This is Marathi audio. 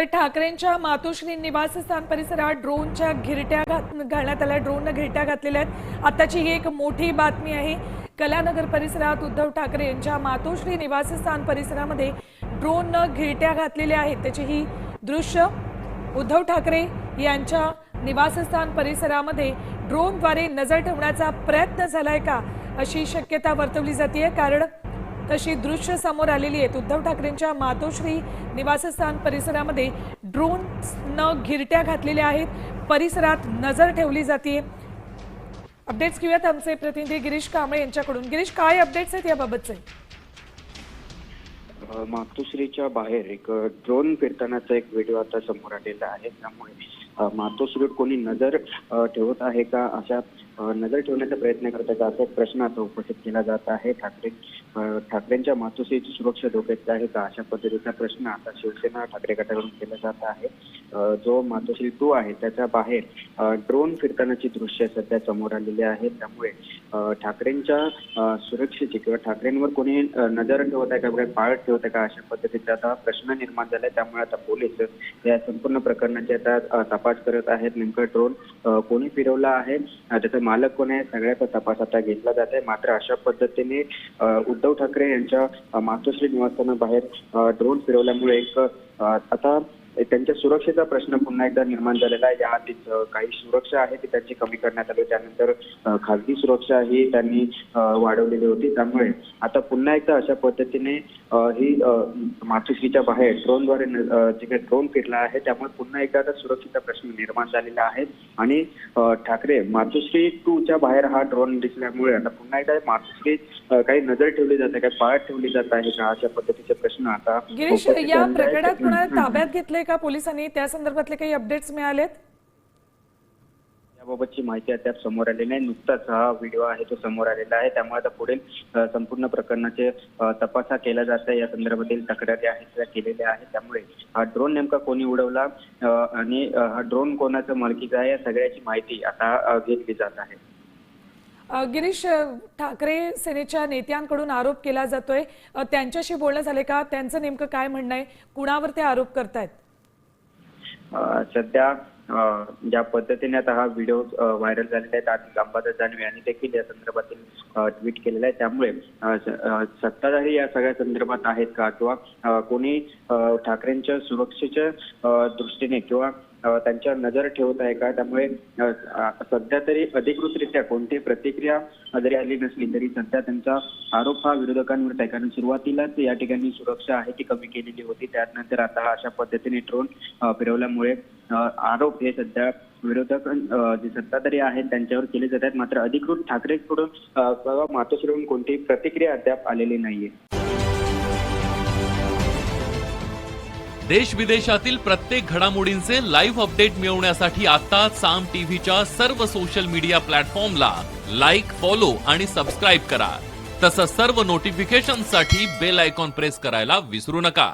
तर ठाकरेंच्या मातोश्री निवासस्थान परिसरात ड्रोनच्या घिरट्या घालण्यात आल्या। ड्रोननं घिरट्या घातलेल्या आहेत। आताची ही एक मोठी बातमी आहे। कलानगर परिसरात उद्धव ठाकरे यांच्या मातोश्री निवासस्थान परिसरामध्ये ड्रोननं घिरट्या घातलेल्या आहेत। त्याची ही दृश्य उद्धव ठाकरे यांच्या निवासस्थान परिसरामध्ये ड्रोनद्वारे नजर ठेवण्याचा प्रयत्न झालाय का अशी शक्यता वर्तवली जाते, कारण तशी दृश्य समोर आलेली आहेत। उद्धव ठाकरेंच्या मातोश्री निवासस्थान परिसरामध्ये ड्रोननं घिरट्या घातलेल्या आहेत। परिसरात नजर ठेवली जाते। अपडेट्स घेऊयात आमचे प्रतिनिधी गिरीश कांबळे यांच्याकडून। गिरीश, काय अपडेट्स आहेत याबाबतचे? मातोश्रीच्या बाहेर एक ड्रोन फिरतानाचा एक व्हिडिओ आता समोर आलेला आहे। त्यामुळे मातोश्रीवर कोणी नजर ठेवत आहे का, अशा नजर ठेवण्याचा प्रयत्न करत आहे का, असा प्रश्न आता उपस्थित केला जात आहे। ठाकरेंच्या मातोश्रीची सुरक्षा धोक्यात आहे का, अशा पद्धतीचा प्रश्न आता शिवसेना ठाकरे गटाकडून केला जात आहे। जो मातोश्री 2 आहे त्याच्या बाहेर ड्रोन फिरतानाची दृश्य सध्या समोर आलेली आहेत। त्यामुळे ठाकरेंच्या सुरक्षेची किंवा ठाकरेंवर कोणी नजर ठेवत आहे का, पाळत ठेवत आहे का, अशा पद्धतीचा आता प्रश्न निर्माण झालाय। त्यामुळे आता पोलीस या संपूर्ण प्रकरणाचे आता तपास करत आहेत। नेमकं ड्रोन कोणी फिरवला आहे, त्याचा मालक कोण आहे, सगळ्याचा तपास आता घेतला जात आहे। मात्र अशा पद्धतीने उद्धव ठाकरे यांच्या मातोश्री निवासस्थानाबाहेर ड्रोन फिरवल्यामुळे एक आता त्यांच्या सुरक्षेचा प्रश्न पुन्हा एकदा निर्माण झालेला आहे। याआधीच काही सुरक्षा आहे ती त्यांची कमी करण्यात आली, त्यानंतर खासगी सुरक्षा ही त्यांनी वाढवलेली होती। त्यामुळे आता पुन्हा एकदा अशा पद्धतीने ही मातोश्रीच्या बाहेर ड्रोनद्वारे जे काही ड्रोन फिरला आहे, त्यामुळे पुन्हा एकदा आता सुरक्षेचा प्रश्न निर्माण झालेला आहे। आणि ठाकरे मातोश्री 2च्या बाहेर हा ड्रोन दिसल्यामुळे आता पुन्हा एकदा मातोश्री काही नजर ठेवली जाते, काही पाळत ठेवली जात आहे का, अशा पद्धतीचे प्रश्न आता गिरीश, या प्रकरणात कुणाला ताब्यात घेतलंय का पोलिसांनी? त्या संदर्भातले काही अपडेट्स मिळालेत? याबाबतची माहिती अद्याप समोर आलेली नाही। नुकताच हा व्हिडिओ आहे तो समोर आलेला आहे। त्यामुळे आता पुढील संपूर्ण प्रकरणाचे तपास हा केला जात आहे। या संदर्भातील तक्रारी आहेत त्या केलेल्या आहेत। त्यामुळे हा ड्रोन नेमका कोणी उडवला आणि हा ड्रोन कोणाचा मालकीचा आहे, या सगळ्याची माहिती आता घेतली जात आहे। गिरीश, ठाकरे सेनेच्या नेत्यांकडून आरोप केला जातोय, त्यांच्याशी बोलणं झाले का? त्यांचं नेमकं काय म्हणणं आहे? कुणावर ते आरोप करतायत? सध्या ज्या पद्धतीने आता हा व्हिडिओ व्हायरल झालेला आहे, आधी अंबादास दानवे यांनी देखील या संदर्भातील ट्विट केलेलं आहे। त्यामुळे सत्ताधारी या सगळ्या संदर्भात आहेत का, किंवा कोणी ठाकरेंच्या सुरक्षेच्या दृष्टीने किंवा त्यांच्या नजर ठेवत आहे का? त्यामुळे सध्या तरी अधिकृतरित्या कोणतीही प्रतिक्रिया जरी आली नसली तरी सध्या त्यांचा आरोप हा विरोधकांवर आहे, कारण सुरुवातीलाच या ठिकाणी सुरक्षा आहे ती कमी केलेली होती। त्यानंतर आता अशा पद्धतीने ड्रोन फिरवल्यामुळे आरोप हे सध्या विरोधक जे सत्ताधारी आहेत त्यांच्यावर केले जात आहेत। मात्र अधिकृत ठाकरेंकडून किंवा मातोश्रीकडून कोणतीही प्रतिक्रिया अद्याप आलेली नाहीये। देश विदेशातील प्रत्येक घडामोडींचे लाईव्ह अपडेट मिळवण्यासाठी आता साम टीव्हीच्या सर्व सोशल मीडिया प्लॅटफॉर्मला लाईक, फॉलो आणि सबस्क्राईब करा। तसंच सर्व नोटिफिकेशनसाठी बेल आयकॉन प्रेस करायला विसरू नका।